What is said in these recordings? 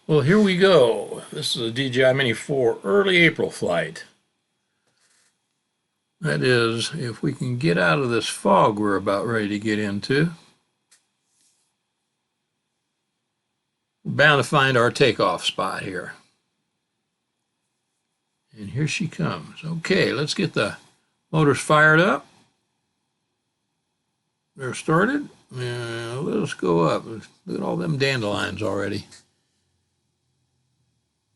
Well, here we go. This is a DJI Mini 4 early April flight. That is, if we can get out of this fog we're about ready to get into. We're bound to find our takeoff spot here. And here she comes. Okay, let's get the motors fired up. They're started. Now, let us go up. Look at all them dandelions already.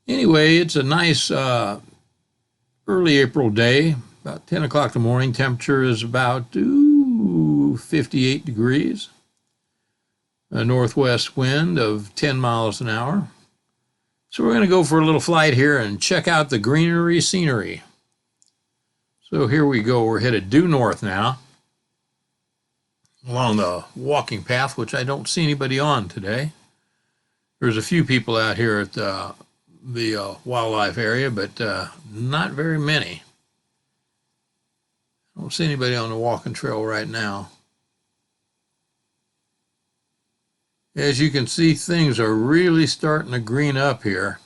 Anyway, it's a nice early April day, about 10 o'clock in the morning. Temperature is about 58 degrees. A northwest wind of 10 miles an hour. So we're going to go for a little flight here and check out the greenery scenery. So here we go. We're headed due north now along the walking path, which I don't see anybody on today. There's a few people out here at the wildlife area, but not very many. I don't see anybody on the walking trail right now. As you can see, things are really starting to green up here.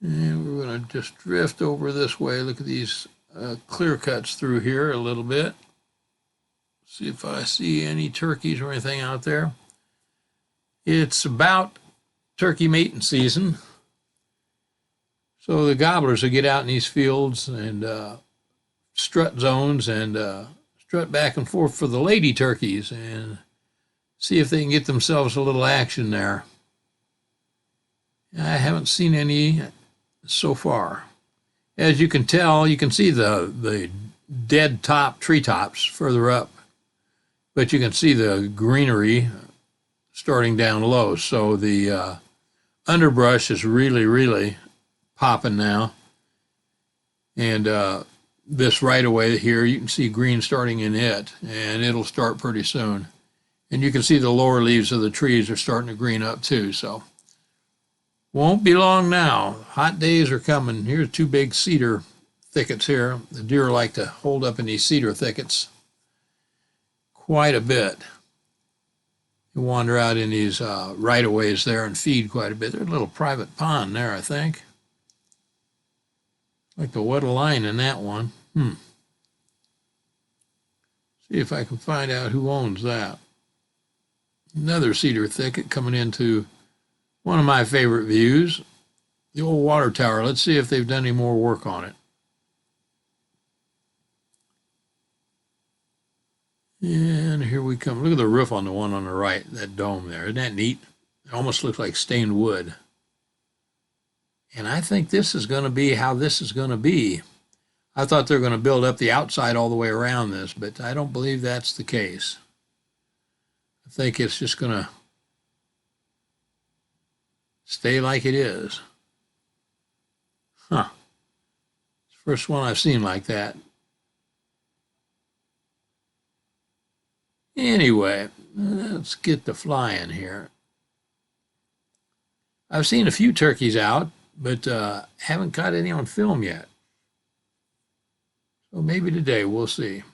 And we're going to just drift over this way. Look at these clear cuts through here a little bit. See if I see any turkeys or anything out there. It's about turkey mating season. So the gobblers will get out in these fields and strut zones and strut back and forth for the lady turkeys and see if they can get themselves a little action there. I haven't seen any so far. As you can tell, you can see the dead treetops further up, but you can see the greenery starting down low. So the underbrush is really popping now. And this right away here, you can see green starting in it, and it'll start pretty soon. And you can see the lower leaves of the trees are starting to green up too. So won't be long now. Hot days are coming. Here's two big cedar thickets here. The deer like to hold up in these cedar thickets quite a bit. You wander out in these right-of-ways there and feed quite a bit. There's a little private pond there, I think. Like to wet a line in that one. See if I can find out who owns that. Another cedar thicket coming into one of my favorite views, the old water tower. Let's see if they've done any more work on it. And here we come. Look at the roof on the one on the right, that dome there. Isn't that neat? It almost looks like stained wood. And I think this is going to be how this is going to be. I thought they were going to build up the outside all the way around this, but I don't believe that's the case. I think it's just going to stay like it is. Huh. It's the first one I've seen like that. Anyway, let's get to flying here. I've seen a few turkeys out, but haven't caught any on film yet. So maybe today, we'll see.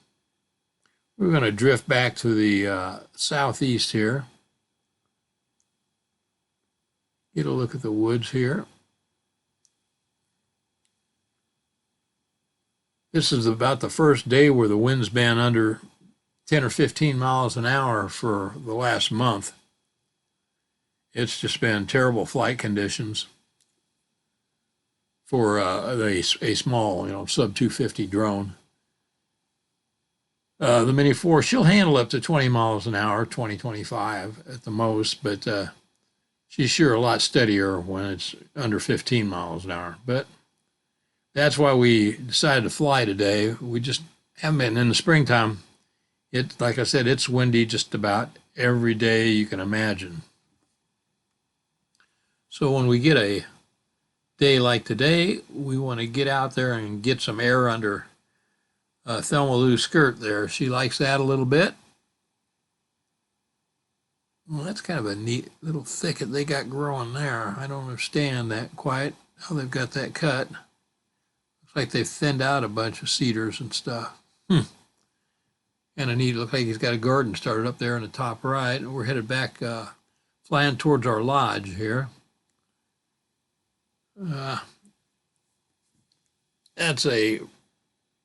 We're going to drift back to the southeast here. Get a look at the woods here. This is about the first day where the wind's been under 10 or 15 miles an hour for the last month. It's just been terrible flight conditions for a small, sub 250 drone. The Mini 4, she'll handle up to 20 miles an hour, 20, 25 at the most, but she's sure a lot steadier when it's under 15 miles an hour. But that's why we decided to fly today. We just haven't been in the springtime. Like I said, it's windy just about every day you can imagine. So when we get a day like today, we want to get out there and get some air under Thelma Lou's skirt there. She likes that a little bit. Well, that's kind of a neat little thicket they got growing there. I don't understand that quite, how they've got that cut. Looks like they've thinned out a bunch of cedars and stuff. Kind of neat. Look like he's got a garden started up there in the top right. And we're headed back, flying towards our lodge here. That's a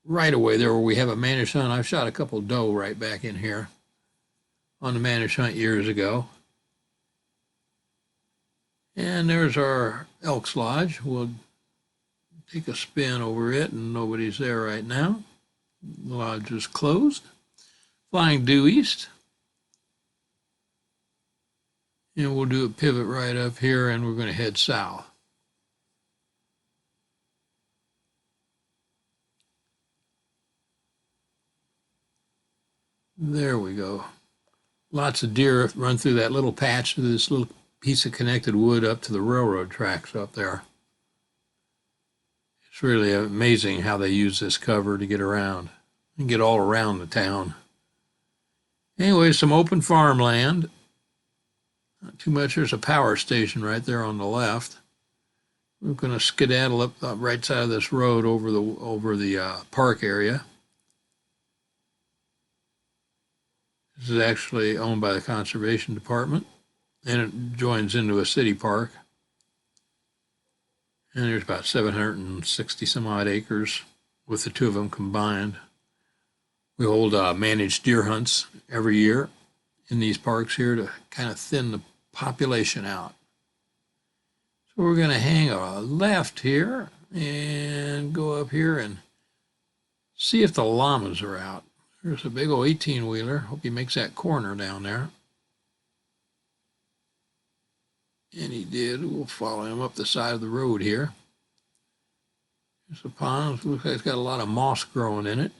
right away there where we have a managed hunt. I've shot a couple doe right back in here on the managed hunt years ago. And there's our Elks Lodge. We'll take a spin over it, and nobody's there right now. The lodge is closed. Flying due east. And we'll do a pivot right up here, and we're going to head south. There we go. Lots of deer run through that little patch, through this little piece of connected wood up to the railroad tracks up there. It's really amazing how they use this cover to get around and get all around the town. Anyway, some open farmland. Not too much. There's a power station right there on the left. We're going to skedaddle up the right side of this road over the park area. This is actually owned by the Conservation Department, and it joins into a city park. And there's about 760 some odd acres with the two of them combined. We hold managed deer hunts every year in these parks here to kind of thin the population out. So we're going to hang a left here and go up here and see if the llamas are out. There's a big old 18-wheeler. Hope he makes that corner down there. And he did. We'll follow him up the side of the road here. There's a pond. Looks like it's got a lot of moss growing in it.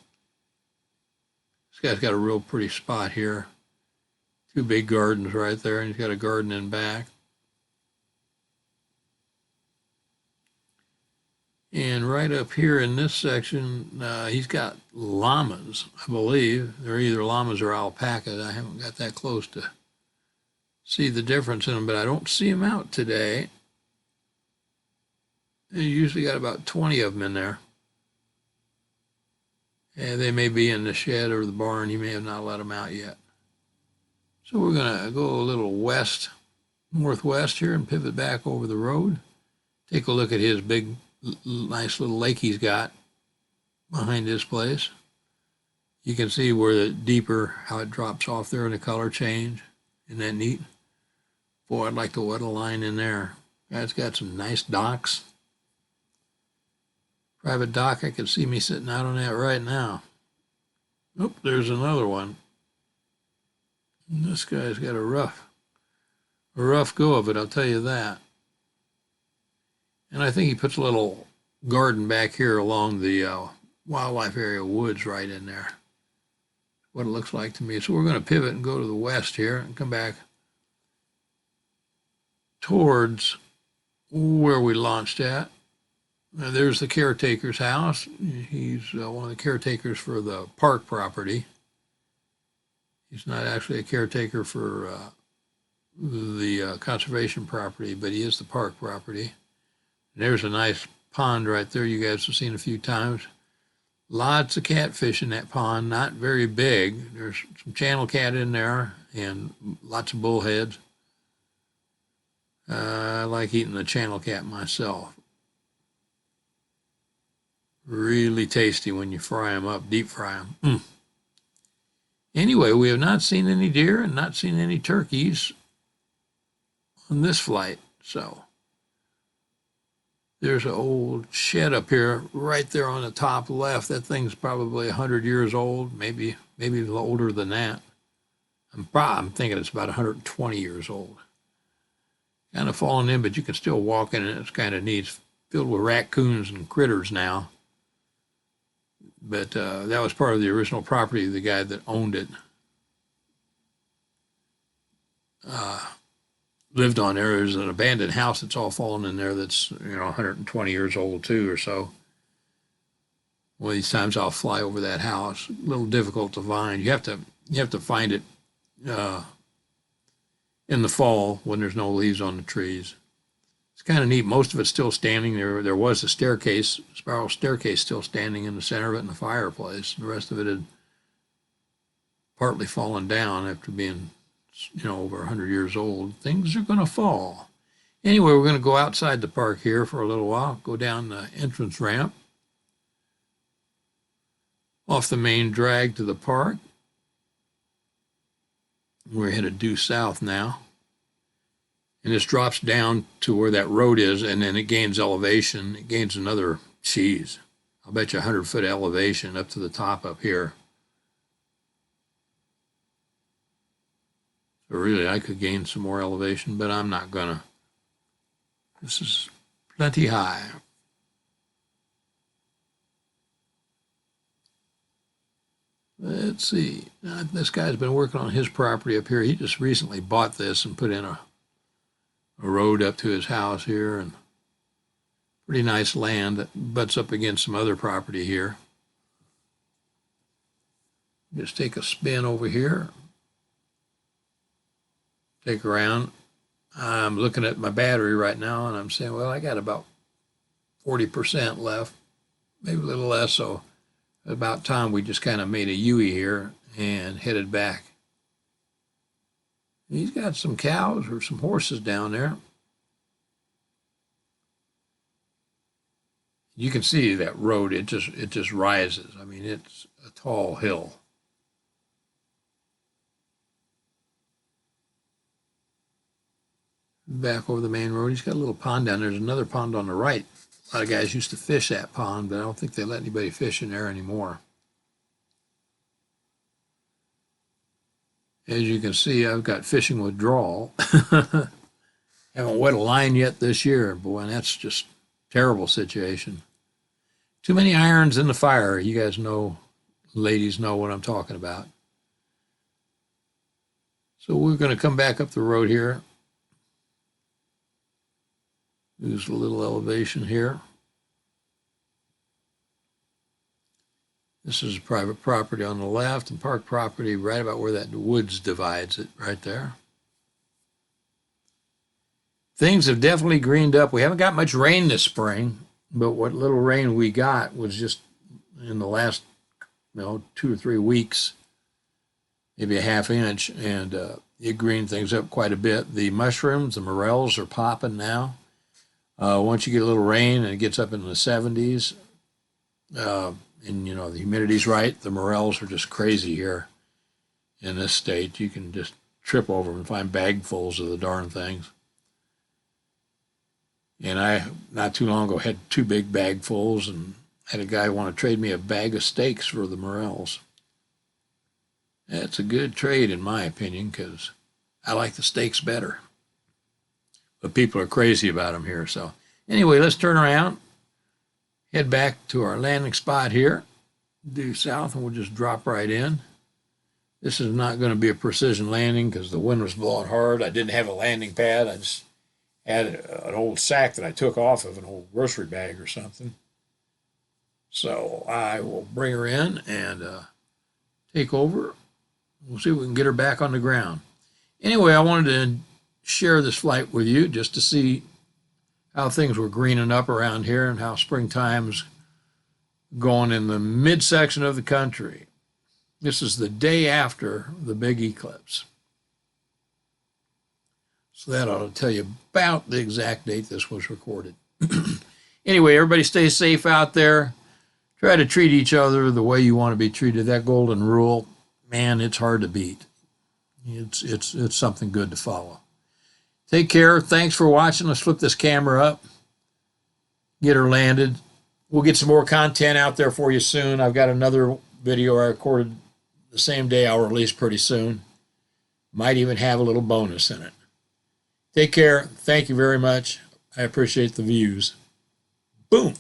This guy's got a real pretty spot here. Two big gardens right there, and he's got a garden in back. And right up here in this section, he's got llamas, I believe. They're either llamas or alpacas. I haven't got that close to see the difference in them, but I don't see them out today. They usually got about 20 of them in there. And they may be in the shed or the barn. He may have not let them out yet. So we're going to go a little northwest here and pivot back over the road. Take a look at his big, nice little lake he's got behind his place. You can see where the deeper, how it drops off there in the color change. Isn't that neat? Boy, I'd like to wet a line in there. That's got some nice docks. Private dock, I can see me sitting out on that right now. Oop, there's another one. And this guy's got a rough go of it, I'll tell you that. And I think he puts a little garden back here along the wildlife area woods right in there. What it looks like to me. So we're going to pivot and go to the west here and come back towards where we launched at. There's the caretaker's house. He's one of the caretakers for the park property. He's not actually a caretaker for the conservation property, but he is the park property. And there's a nice pond right there you guys have seen a few times. Lots of catfish in that pond, not very big. There's some channel cat in there and lots of bullheads. I like eating the channel cat myself. Really tasty when you fry them up, deep fry them. Anyway, we have not seen any deer and not seen any turkeys on this flight. So there's an old shed up here right there on the top left. That thing's probably 100 years old, maybe a little older than that. I'm thinking it's about 120 years old. Kind of fallen in, but you can still walk in it. It's kind of neat. It's filled with raccoons and critters now. But that was part of the original property of the guy that owned it. Lived on there. There's an abandoned house that's all fallen in there that's 120 years old too or so. One of these times I'll fly over that house. A little difficult to find. You have to find it in the fall when there's no leaves on the trees. It's kind of neat. Most of it's still standing. There was a spiral staircase still standing in the center of it in the fireplace. The rest of it partly fallen down after being, over 100 years old. Things are going to fall. Anyway, we're going to go outside the park here for a little while, go down the entrance ramp, off the main drag to the park. We're headed due south now. And this drops down to where that road is, and then it gains elevation. It gains another, I'll bet you 100-foot elevation up to the top up here. So really, I could gain some more elevation, but I'm not gonna. This is plenty high. Let's see. This guy's been working on his property up here. He just recently bought this and put in a road up to his house here, and pretty nice land that butts up against some other property here. Just take a spin over here. Take around. I'm looking at my battery right now, and I'm saying, well, I got about 40% left, maybe a little less, so about time we just kind of made a U-ey here and headed back. He's got some cows or some horses down there. You can see that road, it just rises. I mean, it's a tall hill. Back over the main road, he's got a little pond down there. There's another pond on the right. A lot of guys used to fish that pond, but I don't think they let anybody fish in there anymore. As you can see, I've got fishing withdrawal. Haven't wet a line yet this year. Boy, and that's just a terrible situation. Too many irons in the fire. You guys know, ladies know what I'm talking about. So we're going to come back up the road here. There's a little elevation here. This is private property on the left and park property right about where that woods divides it, right there. Things have definitely greened up. We haven't got much rain this spring, but what little rain we got was just in the last 2 or 3 weeks, maybe a ½ inch, and it greened things up quite a bit. The mushrooms, the morels are popping now. Once you get a little rain and it gets up in the 70s, and the humidity's right, the morels are just crazy here in this state. You can just trip over them and find bagfuls of the darn things. And I, not too long ago, had 2 big bagfuls and had a guy want to trade me a bag of steaks for the morels. That's a good trade in my opinion, because I like the steaks better. But people are crazy about them here. So anyway, let's turn around, head back to our landing spot here, due south, and we'll just drop right in. This is not going to be a precision landing because the wind was blowing hard. I didn't have a landing pad. I just had an old sack that I took off of an old grocery bag or something. So I will bring her in and take over. We'll see if we can get her back on the ground. Anyway, I wanted to share this flight with you just to see how things were greening up around here and how springtime's going in the midsection of the country. This is the day after the big eclipse. So that ought to tell you about the exact date this was recorded. Anyway, everybody stay safe out there. Try to treat each other the way you want to be treated. That golden rule, man, it's hard to beat. It's something good to follow. Take care. Thanks for watching. Let's flip this camera up. Get her landed. We'll get some more content out there for you soon. I've got another video I recorded the same day I'll release pretty soon. Might even have a little bonus in it. Take care. Thank you very much. I appreciate the views. Boom.